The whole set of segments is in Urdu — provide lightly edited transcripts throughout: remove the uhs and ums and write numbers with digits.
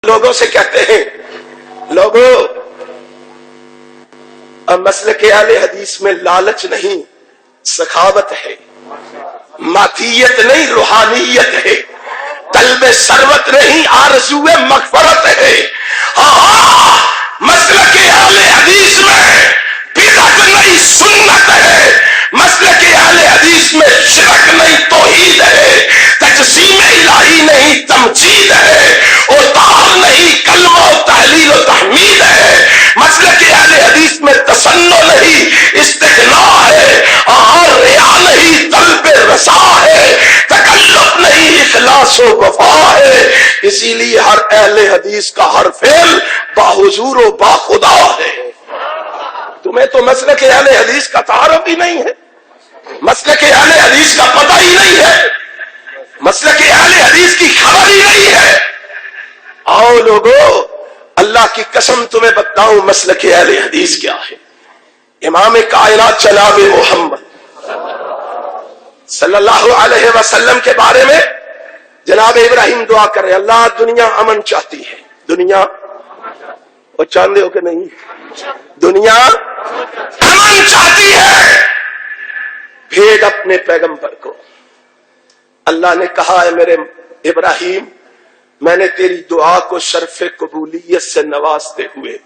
لوگوں سے کہتے ہیں لوگوں مسلک اہل حدیث میں لالچ نہیں سخاوت ہے، مادیت نہیں روحانیت ہے، طلب ثروت نہیں آرزو مغفرت ہے۔ مسلک اہل حدیث میں بدعت نہیں سنت ہے، مسلک اہل حدیث میں شرک نہیں توحید ہے، تجسیم الہی نہیں تمجید ہے، اوتار نہیں کلمہ و تحلیل و تحمید ہے، مسلک اہل حدیث میں تصنع نہیں استغناء ہے، ریا نہیں طلب رسا ہے، تکلف نہیں اخلاص و وفا ہے۔ اسی لیے ہر اہل حدیث کا ہر فعل باحضور و باخدا ہے۔ تمہیں تو مسلک اہل حدیث کا تعارف ہی نہیں ہے، مسلک اہل حدیث کا پتہ ہی نہیں ہے، مسلک اہل حدیث کی خبر ہی نہیں ہے۔ آؤ لوگوں اللہ کی قسم تمہیں بتاؤں مسلک اہل حدیث کیا ہے۔ امام کائنات جناب محمد صلی اللہ علیہ وسلم کے بارے میں جناب ابراہیم دعا کرے اللہ دنیا امن چاہتی ہے، دنیا اور چاندے ہو کہ نہیں، دنیا امن چاہتی ہے، بھیج اپنے پیغمبر کو۔ اللہ نے کہا ہے میرے ابراہیم میں نے تیری دعا کو شرف قبولیت سے نوازتے ہوئے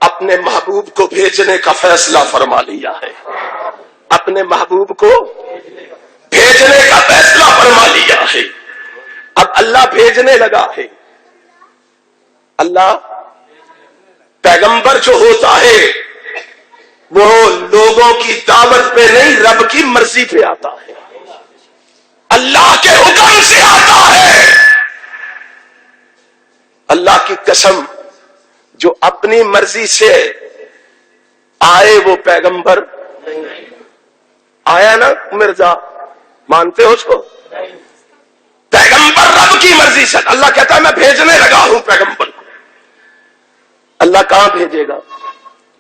اپنے محبوب کو بھیجنے کا فیصلہ فرما لیا ہے، اپنے محبوب کو بھیجنے کا فیصلہ فرما لیا ہے۔ اب اللہ بھیجنے لگا ہے۔ اللہ پیغمبر جو ہوتا ہے وہ لوگوں کی دعوت پہ نہیں رب کی مرضی پہ آتا ہے، اللہ کے حکم سے آتا ہے۔ اللہ کی قسم جو اپنی مرضی سے آئے وہ پیغمبر آیا نا مرزا، مانتے ہو اس کو؟ پیغمبر رب کی مرضی سے، اللہ کہتا ہے میں بھیجنے لگا ہوں پیغمبر کو۔ اللہ کہاں بھیجے گا؟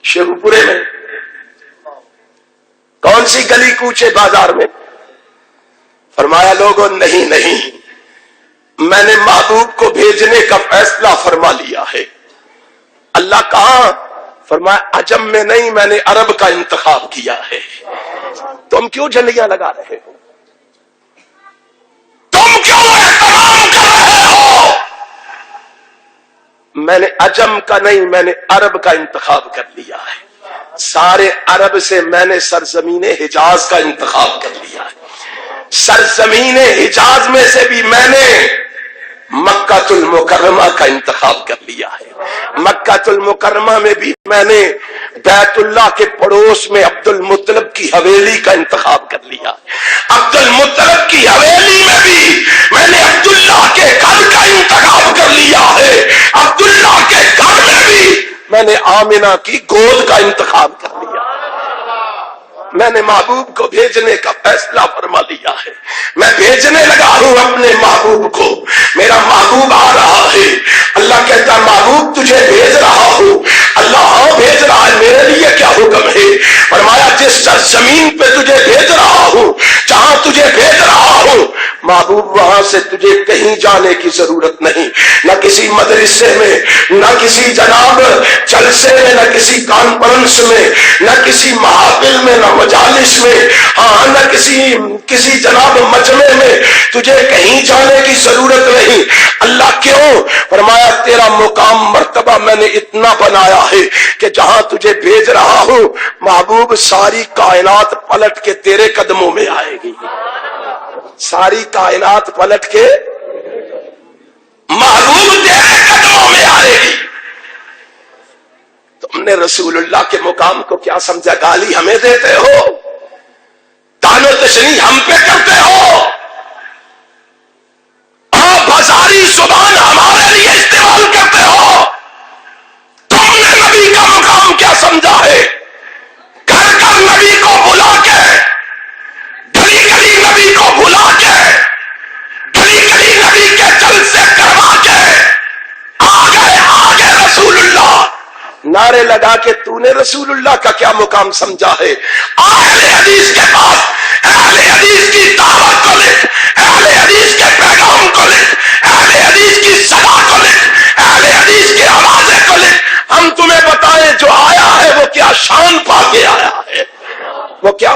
شیخو پورے میں، کون سی گلی کوچے بازار میں؟ فرمایا لوگوں نہیں نہیں، میں نے محبوب کو بھیجنے کا فیصلہ فرما لیا ہے۔ اللہ کہاں؟ فرمایا عجم میں نہیں، میں نے عرب کا انتخاب کیا ہے۔ تم کیوں جھنڈیاں لگا رہے ہو؟ تم کیوں احترام کر رہے ہو؟ میں نے عجم کا نہیں، میں نے عرب کا انتخاب کر لیا ہے۔ سارے عرب سے میں نے سرزمین حجاز کا انتخاب کر لیا ہے۔ سرزمین حجاز میں سے بھی میں نے مکہ المکرمہ کا انتخاب کر لیا ہے۔ مکہ المکرمہ میں بھی میں نے بیت اللہ کے پڑوس میں عبد المطلب کی حویلی کا انتخاب کر لیا ہے۔ عبد المطلب کی حویلی میں بھی میں نے عبداللہ کے گھر کا انتخاب کر لیا ہے۔ عبداللہ کے گھر میں بھی میں نے آمنہ کی گود کا انتخاب کر لیا۔ میں نے محبوب کو بھیجنے کا فیصلہ فرما لیا ہے۔ میں بھیجنے لگا ہوں اپنے محبوب کو، میرا محبوب آ رہا ہے۔ اللہ کہتا محبوب تجھے بھیج رہا ہوں۔ اللہ ہاں بھیج رہا ہے، میرے لیے کیا حکم ہے؟ فرمایا جس زمین پہ تجھے بھیج رہا ہوں، جہاں تجھے بھیج رہا ہوں محبوب وہاں سے تجھے کہیں جانے کی ضرورت نہیں، نہ کسی مدرسے میں، نہ کسی جناب جلسے میں، نہ کسی کانفرنس میں، نہ کسی محافل میں، نہ مجالس میں، ہاں نہ کسی جناب مجمع میں، تجھے کہیں جانے کی ضرورت نہیں۔ اللہ کیوں؟ فرمایا تیرا مقام مرتبہ میں نے اتنا بنایا ہے کہ جہاں تجھے بھیج رہا ہوں محبوب ساری کائنات پلٹ کے تیرے قدموں میں آئے گی، ساری کائنات پلٹ کے محبوب تیرے قدموں میں آئے گی۔ تم نے رسول اللہ کے مقام کو کیا سمجھا؟ گالی ہمیں دیتے ہو، تان و تشنیع ہم پہ کرتے ہو، آپ بازاری زبان ہمارے لیے استعمال کرتے ہو۔ تم نے نبی کا مقام کیا سمجھا ہے؟ گھر گھر نبی کو بلا کے، گلی گلی نبی کو بلا کے، گلی گلی نبی کے جلسے کروا کے آگے رسول اللہ نعرے لگا کے تو نے رسول اللہ کا کیا مقام سمجھا ہے؟ اہل حدیث کے پاس اہل حدیث کی دعوت کو لکھ، اہل حدیث کے پیغام کو لکھ، اہل حدیث کی صدا کو لکھ،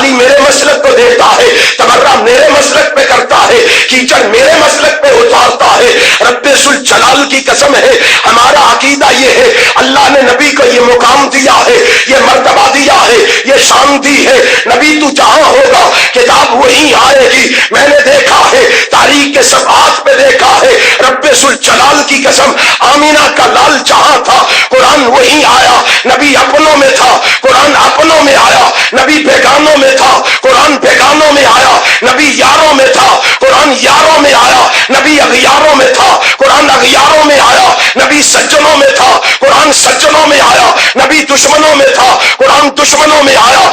والی میرے مسلک کو دیکھتا ہے, تبرہ میرے مسلک پہ کرتا ہے, کیچڑ میرے مسلک پہ اتارتا ہے. رب ذوالجلال کی قسم ہے, ہمارا عقیدہ یہ ہے, اللہ نے نبی کو یہ مقام دیا ہے, یہ مرتبہ دیا ہے, یہ شان دی ہے. نبی تو جہاں ہوگا کتاب وہیں آئے گی. میں نے دیکھا ہے, تاریخ کے صفحات پہ دیکھا ہے, رب ذوالجلال کی قسم آمینہ کا لال جہاں تھا قرآن وہیں آیا. نبی اپنوں میں تھا, قرآن اپنوں میں آیا. نبی بیگانوں میں تھا, قرآن بیگانوں میں آیا. نبی یاروں میں تھا, قرآن یاروں میں آیا. نبی اغیاروں میں تھا, قرآن اغیاروں میں آیا. نبی سجنوں میں تھا, قرآن سجنوں میں آیا. نبی دشمنوں میں تھا, قرآن دشمنوں میں آیا.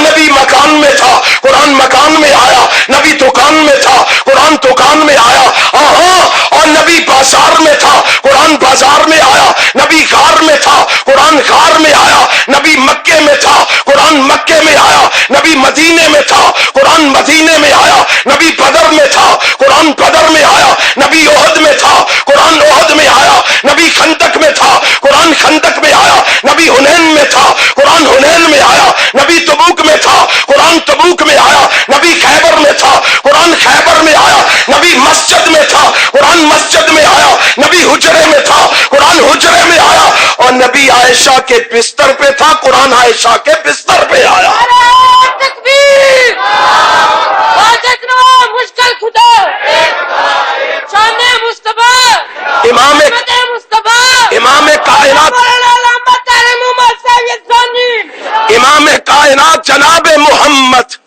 نبی مکان میں تھا, قرآن مکان میں آیا. نبی دکان میں تھا, قرآن دکان میں آیا. اور نبی بازار میں تھا, قرآن بازار میں آیا. نبی غار میں تھا, قرآن غار میں آیا. نبی مکے میں تھا, قرآن مکے میں آیا. نبی مدینے میں تھا, قرآن مدینے میں آیا. نبی بدر میں تھا, قرآن بدر میں آیا. نبی احد میں تھا, قرآن احد میں آیا. نبی خندق میں تھا, قرآن خندق میں آیا. نبی حنین میں تھا, قرآن حنین میں آیا. نبی تبوک میں تھا, قرآن تبوک میں آیا. نبی خیبر میں تھا, قرآن خیبر میں آیا. نبی مسجد میں تھا, قرآن مسجد میں آیا. نبی حجرے میں تھا, قرآن حجرے میں آیا. اور نبی عائشہ کے بستر پہ تھا, قرآن عائشہ کے بستر پہ آیا. تکبیر مشکل خدا شان مصطفیٰ امام کائنات امام کائنات جناب محمد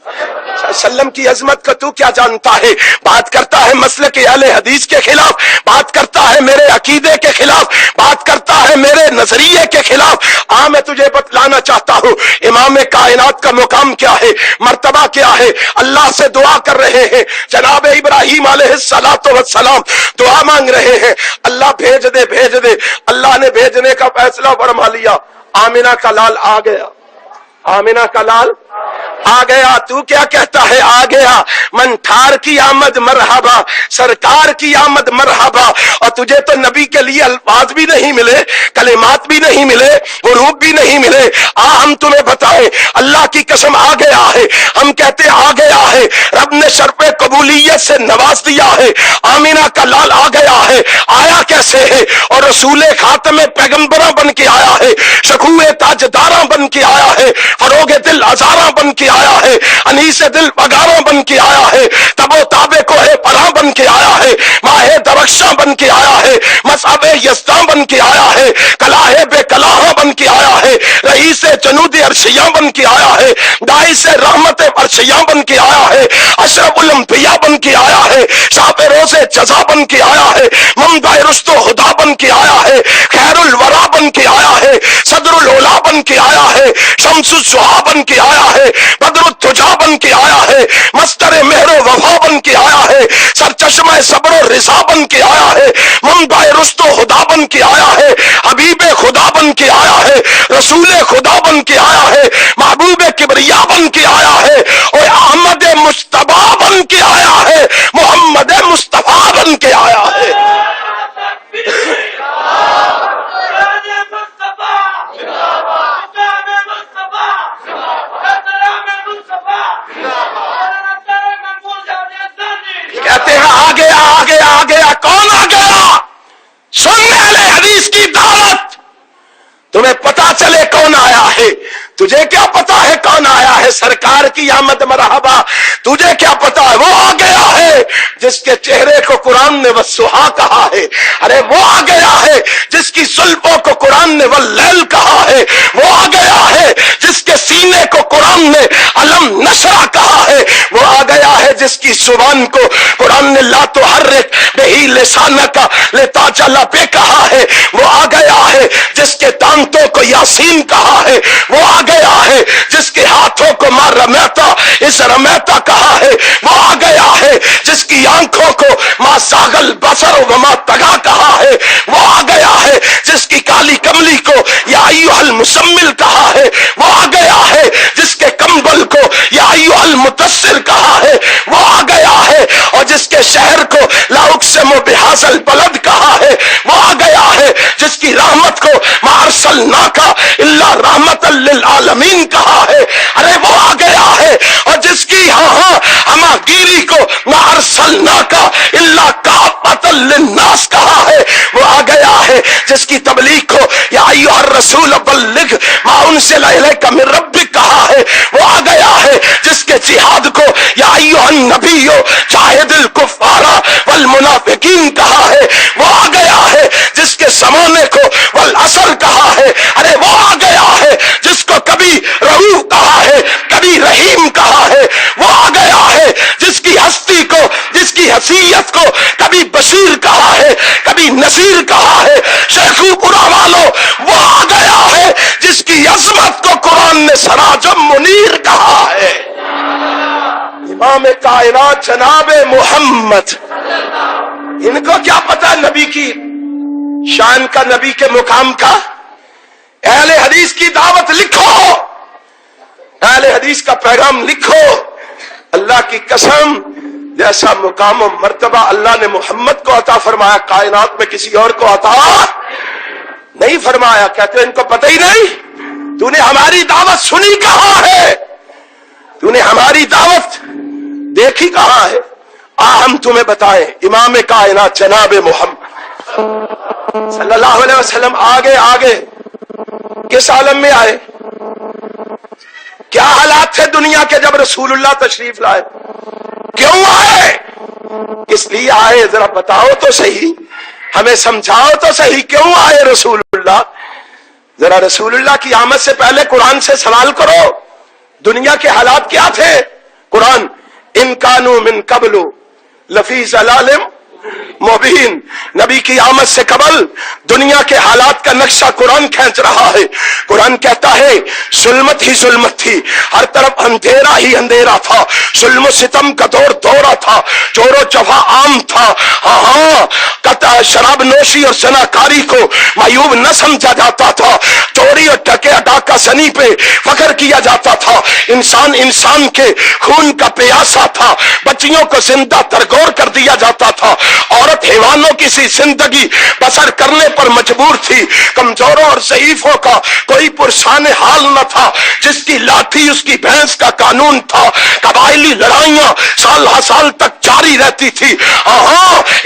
صلی اللہ علیہ وسلم کی عظمت کا تو کیا جانتا ہے؟ بات کرتا ہے مسلک اہل حدیث کے خلاف, بات کرتا ہے میرے عقیدے کے خلاف, بات کرتا ہے میرے نظریے کے خلاف. میں تجھے بتلانا چاہتا ہوں امام کائنات کا مقام کیا ہے, مرتبہ کیا ہے. اللہ سے دعا کر رہے ہیں, جناب ابراہیم علیہ السلام دعا مانگ رہے ہیں, اللہ بھیج دے بھیج دے. اللہ نے بھیجنے کا فیصلہ فرما لیا. آمینہ کا لال آ گیا, آمینہ کا لال آ گیا. تو کیا کہتا ہے آ گیا؟ من ٹھار کی آمد مرحبا, سرکار کی آمد مرحبا. اور تجھے تو نبی کے لیے الفاظ بھی نہیں ملے, کلمات بھی نہیں ملے, حروف بھی نہیں ملے. ہم تمہیں بتائیں, اللہ کی قسم آ گیا ہے. ہم کہتے آ گیا ہے, رب نے شرف قبولیت سے نواز دیا ہے. آمینہ کا لال آ گیا ہے. آیا کیسے ہے؟ اور رسول خاتم پیغمبراں بن کے آیا ہے, شکوہ تاجداراں بن کے آیا ہے, فروغ دل ازاراں بن کے آیا ہے, انیس دل پگاراں بن کے آیا ہے, تب و تابے کو ہے پراں بن کے آیا ہے, ماہ درخشاں بن کے آیا ہے, مصعب یزداں بن کے آیا ہے, کلاہ بے کلاہاں بن کے آیا ہے, رئیس جنود عرشیاں بن کے آیا ہے, داعث رحمت عرشیاں بن کے آیا ہے, اشرف الانبیاء بن کے آیا ہے, شاپ روز جزا بن کے آیا ہے, منبع رشد و ہدا بن کے آیا ہے, خیر الورا بن کے آیا ہے, صدر العلا بن کے آیا ہے, شمس الضحا بن کے آیا ہے, بدر الدجا بن کے آیا ہے, مصدر مہر و وفا بن کے آیا ہے, سرچشمہ صبر و رضا بن کے آیا ہے, منبع رشد و ہدا بن کے آیا ہے, حبیب خدا بن کے آیا ہے, رسول خدا بن کے آیا ہے, محبوب کبریا بن کے آیا ہے, اور احمد مصطفیٰ بن کے آیا ہے, محمد مصطفیٰ بن کے آیا ہے. کہتے ہیں آ گیا آ گیا آ گیا. کون آ گیا؟ سن اہل حدیث کی دعوت, تمہیں پتا چلے کون آیا ہے. تجھے کیا پتا ہے کون آیا ہے؟ سرکار کی آمد مرحبا. تجھے کیا پتا ہے؟ وہ آ گیا ہے جس کے چہرے کو قرآن نے والضحیٰ کہا ہے. ارے وہ آ گیا ہے جس کی زلفوں کو قرآن نے واللیل کہا ہے. وہ آ گیا ہے جس کے سینے کو قرآن نے علم نشرہ کہا ہے. وہ آ گیا ہے جس کی زبان کو قرآن نے لا تحرک بہی لسانک لتعجل بہ کہا ہے. وہ آ گیا ہے جس کے دانتوں کو یاسین کہا ہے. وہ آ گیا ہے جس کے ہاتھوں کو ما رمیتا اس رمیتا کہا ہے. وہ آ گیا ہے جس کی آنکھوں کو ما ساغل بصر و ما تگا کہا ہے. وہ آ گیا ہے جس کی کالی کملی کو یا ایھا المزمل کہا ہے. وہ آ گیا ہے جس کے کمبل کو یا ایھا المدثر کہا ہے. وہ آ گیا ہے اور جس کے شہر کو لا اقسم بھاذا البلد کہا ہے. وہ آ گیا ہے جس کی رحمت کو ما ارسلناک الا رحمت للعالمین کہا ہے. ارے وہ آ گیا ہے راہگیری کو نہ ارسلناکا الا کافۃ للناس کہا ہے، وہ آ گیا ہے جس کی تبلیغ کو یا ایھا الرسول بلغ ما انزل الیک من ربک کہا ہے، وہ آ گیا ہے جس کے جہاد کو یا ایھا النبی جاہد الکفار والمنافقین کہا ہے، وہ آ گیا ہے جس کے زمانے کو والعصر کہا ہے، ارے وہ آ گیا ہے جس کو کبھی رؤوف کہا ہے کبھی رحیم کہا ہے، وہ آ گیا ہے جس کی ہستی کو جس کی حیثیت کو کبھی بشیر کہا ہے کبھی نذیر کہا ہے، شیخو پورا والو وہ آ گیا ہے جس کی عظمت کو قرآن نے سراج منیر کہا ہے۔ امام کائنات جناب محمد، ان کو کیا پتا نبی کی شان کا، نبی کے مقام کا؟ اہل حدیث کی دعوت لکھو، اہل حدیث کا پیغام لکھو۔ اللہ کی قسم جیسا مقام و مرتبہ اللہ نے محمد کو عطا فرمایا کائنات میں کسی اور کو عطا نہیں فرمایا۔ کہتے ہیں ان کو پتہ ہی نہیں، تو نے ہماری دعوت سنی کہاں ہے، تو نے ہماری دعوت دیکھی کہاں ہے؟ ہم تمہیں بتائیں، امام کائنات جناب محمد صلی اللہ علیہ وسلم آگے کس عالم میں آئے؟ کیا حالات تھے دنیا کے جب رسول اللہ تشریف لائے؟ کیوں آئے؟ کس لیے آئے؟ ذرا بتاؤ تو صحیح، ہمیں سمجھاؤ تو صحیح، کیوں آئے رسول اللہ؟ ذرا رسول اللہ کی آمد سے پہلے قرآن سے سوال کرو، دنیا کے حالات کیا تھے؟ قرآن ان کانوا من قبل لفی ضلال مبین، نبی کی آمد سے قبل دنیا کے حالات کا نقشہ قرآن کھینچ رہا ہے۔ قرآن کہتا ہے ظلمت ہی ظلمت تھی، ہر طرف اندھیرا ہی اندھیرا تھا، ظلم و ستم کا دور دورہ تھا، چور و جفا عام تھا، شراب نوشی اور زناکاری کو معیوب نہ سمجھا جاتا تھا، چوری اور ڈاکہ زنی پہ فخر کیا جاتا تھا، انسان کے خون کا پیاسا تھا، بچیوں کو زندہ ترگور کر دیا جاتا تھا، عورت حیوانوں کی سی زندگی بسر کرنے پر مجبور تھی، کمزوروں اور ضعیفوں کا کوئی پرسان حال نہ تھا، جس کی لاٹھی اس کی بھینس کا قانون تھا، قبائلی لڑائیاں سال ہر سال تک جاری رہتی تھی،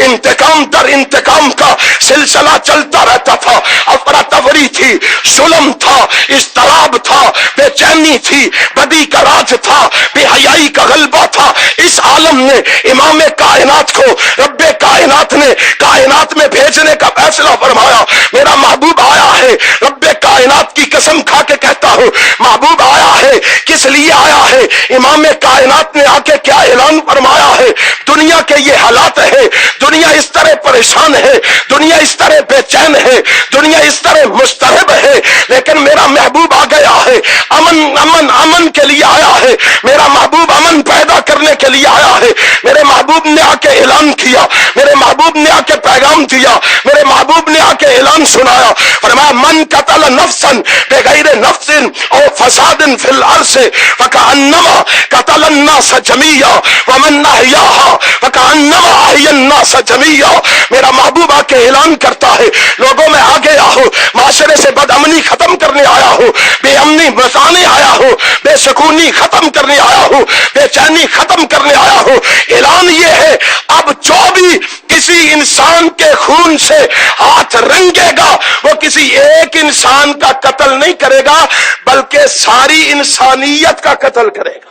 انتقام در انتقام کا سلسلہ چلتا رہتا تھا، افراتفری تھی، ظلم تھا، اضطراب تھا، بے چینی تھی، بدی کا راج تھا، بے حیائی کا غلبہ تھا۔ اس عالم نے امام کائنات کو رب کائنات نے کائنات میں بھیجنے کا فیصلہ فرمایا۔ میرا محبوب آیا ہے، رب کائنات کی قسم کھا کے کہتا ہوں، محبوب آیا ہے، کس لیے آیا ہے؟ امام کائنات نے آ کے کیا اعلان فرمایا ہے؟ دنیا کے یہ حالات ہے، دنیا اس طرح پریشان ہے، دنیا اس طرح بے چین ہے، دنیا اس طرح مضطرب ہے، لیکن میرا محبوب آ گیا ہے، امن امن امن کے لیے آیا ہے، میرا محبوب امن پیدا کرنے کے لیے آیا ہے۔ میرے محبوب نے آ کے اعلان کیا، میرے محبوب نے آ کے پیغام دیا، میرے محبوب نے آ کے اعلان سنایا، فرمایا من قتل نفسا بغیر نفس او فساد فی الارض فکأنما قتل الناس جميعا ومن احیاها فکأنما احیا الناس جميعا۔ میرا محبوب آ کے اعلان کرتا ہے، لوگوں میں آ گیا ہوں، معاشرے سے بد امنی ختم کرنے آیا ہوں، بے امنی بچانے آیا ہوں، بے سکونی ختم کرنے آیا ہوں، بے چینی ختم کرنے آیا ہوں۔ اعلان یہ ہے، اب جو بھی کسی انسان کے خون سے ہاتھ رنگے گا وہ کسی ایک انسان کا قتل نہیں کرے گا بلکہ ساری انسانیت کا قتل کرے گا،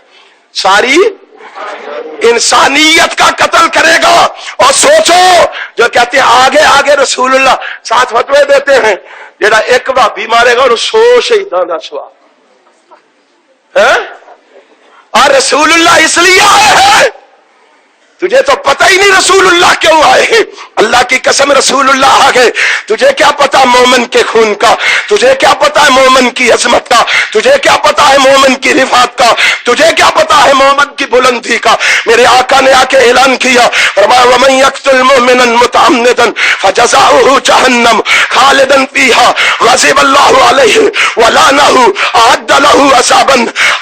ساری انسانیت کا قتل کرے گا۔ اور سوچو جو کہتے ہیں آگے آگے رسول اللہ ساتھ فتوے دیتے ہیں، جڑا ایک بھابی مارے گا اور 100 شہیداں دا ثواب، اور رسول اللہ اس لیے آئے ہیں، تجھے تو پتہ ہی نہیں رسول اللہ کیوں آئے ہیں۔ اللہ کی قسم رسول اللہ آ گئے، تجھے کیا پتا مومن کے خون کا، تجھے کیا پتا ہے مومن کی عظمت کا، تجھے کیا پتا ہے مومن کی رفعت کا، تجھے کیا پتا ہے مومن کی بلندی کا۔ میرے آقا نے آ کے اعلان کیا، فرمایا ومن یقتل مؤمنا متعمدا فجزاؤہ جہنم خالدا فیہا غضب اللہ علیہ ولعنہ اعد لہ عذابا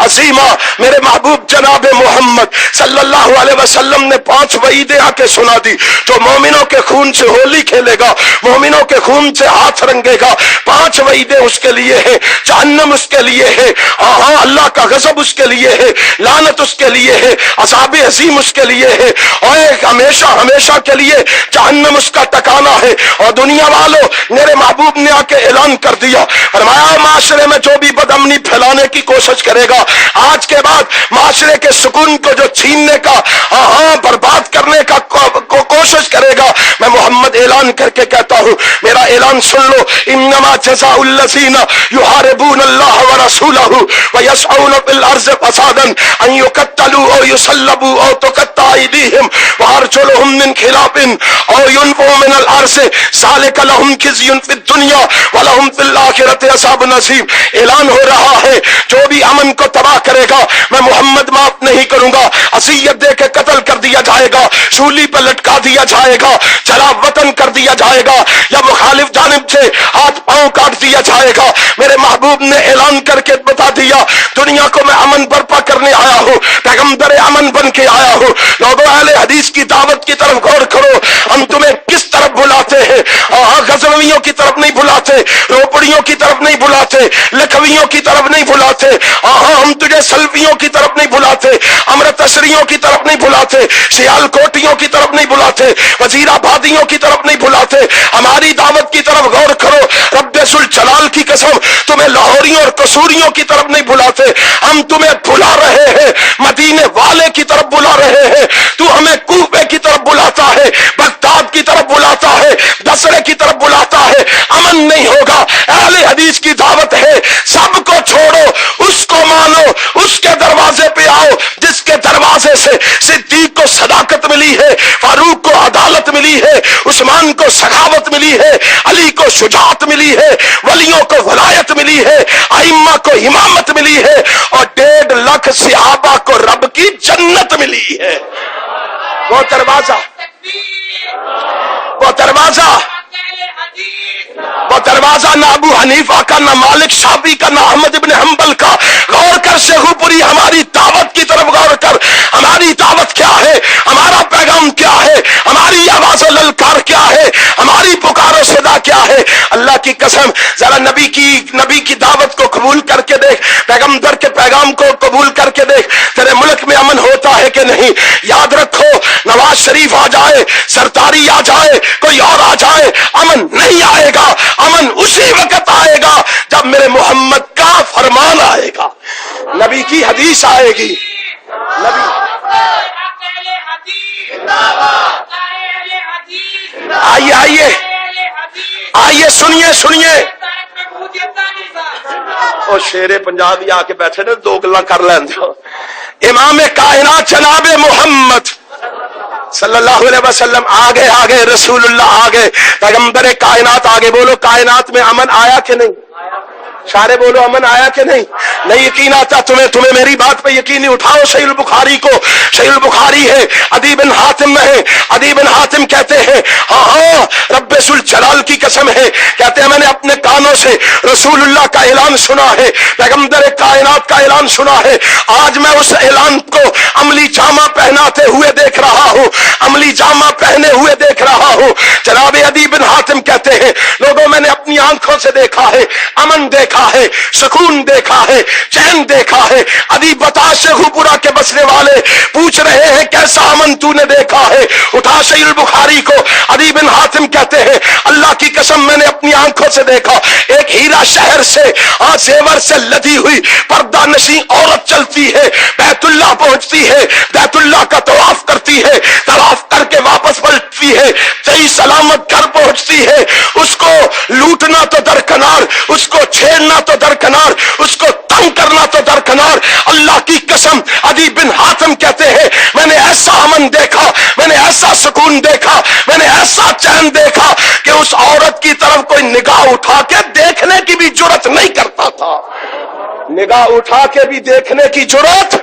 عظیما۔ میرے محبوب جناب محمد صلی اللہ علیہ وسلم نے 5 وعیدیں آ کے سنا دی، جو مومنوں کے خون سے ہولی کھیلے گا، مومنوں کے خون سے ہاتھ رنگے گا، 5 وعیدیں اس کے لیے ہیں، جہنم اس کے لیے ہے، ہاں اللہ کا غضب اس کے لیے ہے، لعنت اس کے لیے ہے، عذاب عظیم اس کے لیے ہے، اور ایک ہمیشہ ہمیشہ کے لیے جہنم اس کا ٹکانا ہے۔ اور دنیا والوں، میرے محبوب نے آ کے اعلان کر دیا، فرمایا معاشرے میں جو بھی بدامنی پھیلانے کی کوشش کرے گا، آج کے بعد معاشرے کے سکون کو جو چھیننے کا، برباد کرنے کا کوشش کرے گا، میں محمد اعلان کر کے کہتا ہوں، میرا اعلان سن لو، انما جزاء الذین یحاربون اللہ ورسولہ ویسعون فی الارض فسادا ان یقتلوا او یصلبوا او تقطع ایدیہم وارجلہم من خلاف او ینفوا من الارض ذلک لہم خزی فی الدنیا ولہم فی الآخرۃ عذاب عظیم۔ اعلان ہو رہا ہے، جو بھی امن کو تباہ کرے گا میں محمد معاف نہیں کروں گا، اذیت دے کے قتل کر دیا جائے گا، سولی پر لٹکا دیا جائے گا، جلا وطن کر دیا جائے گا، یا مخالف جانب سے ہاتھ پاؤں کاٹ دیا جائے گا۔ میرے محبوب نے اعلان کر کے بتا دیا، دنیا کو میں امن برپا کرنے آیا ہوں، پیغمبر امن بن کے آیا ہوں۔ لوگوں، اہل حدیث کی دعوت کی طرف غور کرو، ہم تمہیں کس طرف بلاتے ہیں؟ غزنویوں کی طرف نہیں بلاتے، روپڑیوں کی طرف نہیں بلاتے، لکھویوں کی طرف نہیں بلاتے، ہم تجھے سلفیوں کی طرف نہیں بلاتے، امرتسریوں کی طرف نہیں بلاتے، سیال کوٹیوں کی طرف نہیں بلاتے، وزیر آبادیوں کی طرف نہیں بلاتے۔ ہماری دعوت کی طرف غور کرو، رب ذوالجلال کی قسم تمہیں لاہوریوں اور قصوریوں کی طرف نہیں بلاتے، ہم تمہیں بلا رہے ہیں، مدینے والے کی طرف بلا رہے ہیں۔ تو ہمیں کوفے کی طرف بلاتا ہے، بغداد کی طرف بلاتا ہے، بصرے کی طرف بلاتا ہے، امن نہیں ہوگا۔ اہل حدیث کی دعوت ہے، سب کو چھوڑو، اس کو مانو، اس کے دروازے پہ آؤ جس کے دروازے سے صدیق کو صداقت ملی ہے، فاروق کو عدالت ملی ہے، عثمان کو سخاوت ملی ہے، علی کو شجاعت ملی ہے، ولیوں کو ولایت ملی ہے، ائمہ کو امامت ملی ہے، اور 1.5 لاکھ صحابہ کو رب کی جنت ملی ہے۔ وہ دروازہ، وہ دروازہ، وہ دروازہ نہ ابو حنیفہ کا، نہ مالک شافعی کا، نہ احمد ابن حنبل کا۔ غور کر شیخو پوری، ہماری دعوت کی طرف غور کر، ہماری دعوت کیا ہے، ہمارا پیغام کیا ہے، ہماری آواز و للکار کیا ہے، ہماری پکار و صدا کیا ہے۔ اللہ کی قسم ذرا نبی کی دعوت کو قبول کر کے دیکھ، پیغمبر کے پیغام کو قبول کر کے دیکھ، تیرے ملک میں امن ہوتا ہے کہ نہیں۔ یاد رکھو، نواز شریف آ جائے، سرطاری آ جائے، کوئی اور آ جائے، امن نہیں آئے گا۔ امن اسی وقت آئے گا جب میرے محمد کا فرمان آئے گا، نبی کی حدیث آئے گی۔ نبی آئیے آئیے آئیے، سنیے سنیے، اور شیر پنجاب ہی آ کے بیٹھے نا، 2 گلاں کر لین دو۔ امام کائنات جناب محمد صلی اللہ علیہ وسلم آگے، رسول اللہ آگے، پیغمبر کائنات آگے۔ بولو، کائنات میں امن آیا کہ نہیں؟ سارے بولو، امن آیا کہ نہیں؟ نہیں یقین آتا تمہیں میری بات پہ یقین نہیں؟ اٹھاؤ صحیح البخاری کو، صحیح البخاری ہے، عدی بن حاتم میں ہے۔ عدی بن حاتم کہتے ہیں، ہاں رب ذوالجلال کی قسم ہے، کہتے ہیں میں نے اپنے کانوں سے رسول اللہ کا اعلان سنا ہے، پیغمبر کائنات کا اعلان سنا ہے۔ آج میں اس اعلان کو عملی جامہ پہناتے ہوئے دیکھ رہا ہوں، عملی جامہ پہنے ہوئے دیکھ رہا ہوں۔ جناب عدی بن حاتم کہتے ہیں، لوگوں میں نے اپنی آنکھوں سے دیکھا ہے، امن دیکھا ہے، سکون دیکھا ہے، چین دیکھا ہے۔ عدی بتا، شیخو پورا کے بسنے والے پوچھ رہے ہیں کیسا امن تو نے دیکھا ہے؟ اٹھا صحیح البخاری کو۔ عدی بن حاتم کہتے ہیں، اللہ کی قسم میں نے اپنی آنکھوں سے دیکھا، ایک ہیرا شہر سے زیور سے لدی ہوئی پردہ نشین عورت چلتی ہے، بیت اللہ پہنچتی ہے، بیت اللہ کا طواف کرتی ہے، طواف کر کے واپس پلٹتی ہے، صحیح سلامت گھر پہنچتی ہے۔ اس کو لوٹنا تو درکنار، اس کو چھیڑنا تو درکنار، اس کو تنگ کرنا تو درکنار۔ اللہ کی قسم عدی بن حاتم کہتے ہیں، میں نے ایسا امن دیکھا، میں نے ایسا سکون دیکھا، میں نے ایسا چین دیکھا کہ اس عورت کی طرف کوئی نگاہ اٹھا کے دیکھنے کی بھی جرت نہیں کرتا تھا، نگاہ اٹھا کے بھی دیکھنے کی جرت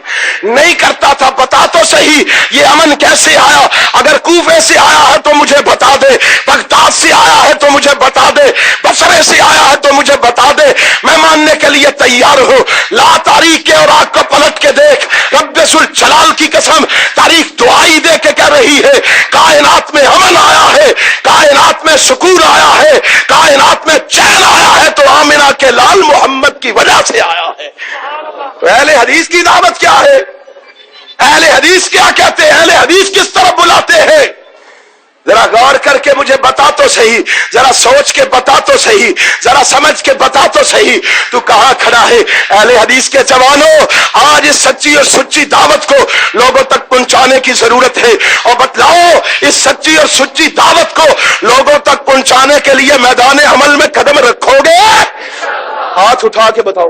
نہیں کرتا تھا۔ بتا تو صحیح یہ امن کیسے آیا؟ اگر کوفے سے آیا ہے تو مجھے بتا دے، بغداد سے آیا ہے تو مجھے بتا دے، بصرے سے آیا ہے تو مجھے بتا دے، میں ماننے کے لیے تیار ہوں۔ لا تاریخ کے اور آگ کو پلٹ کے دیکھ، رب ذوالجلال کی قسم تاریخ دعائی دے کے کہہ رہی ہے، کائنات میں امن آیا ہے، سکون آیا ہے, کائنات میں چین آیا ہے تو آمنہ کے لال محمد کی وجہ سے آیا ہے. تو اہل حدیث کی دعوت کیا ہے؟ اہل حدیث کیا کہتے ہیں؟ اہل حدیث کس طرف بلاتے ہیں؟ ذرا غور کر کے مجھے بتا تو صحیح, ذرا سوچ کے بتا تو صحیح, ذرا سمجھ کے بتا تو صحیح, تو کہاں کھڑا ہے؟ اہل حدیث کے جوانوں, آج اس سچی اور سچی دعوت کو لوگوں تک پہنچانے کی ضرورت ہے. اور بتلاؤ, اس سچی اور سچی دعوت کو لوگوں تک پہنچانے کے لیے میدان عمل میں قدم رکھو گے؟ ہاتھ اٹھا کے بتاؤ.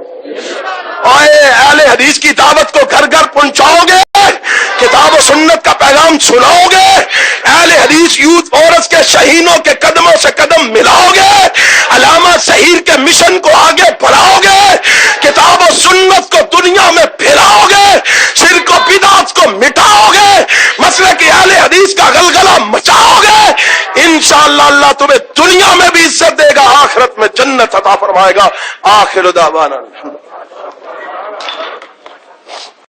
اہل حدیث کی دعوت کو گھر گھر پہنچاؤ گے؟ کتاب و سنت کا پیغام سناؤ گے؟ اہل حدیث یوتھ فورس کے شہینوں کے قدموں سے قدم ملاؤ گے؟ علامہ ظہیر کے مشن کو آگے بڑھاؤ گے؟ کتاب و سنت کو دنیا میں پھیلاؤ گے؟ شرک و بدعت کو مٹاؤ گے؟ مسلک اہل حدیث کا غلغلہ مچاؤ گے؟ انشاءاللہ اللہ تمہیں دنیا میں بھی عزت دے گا, آخرت میں جنت عطا فرمائے گا. آخر دعوانا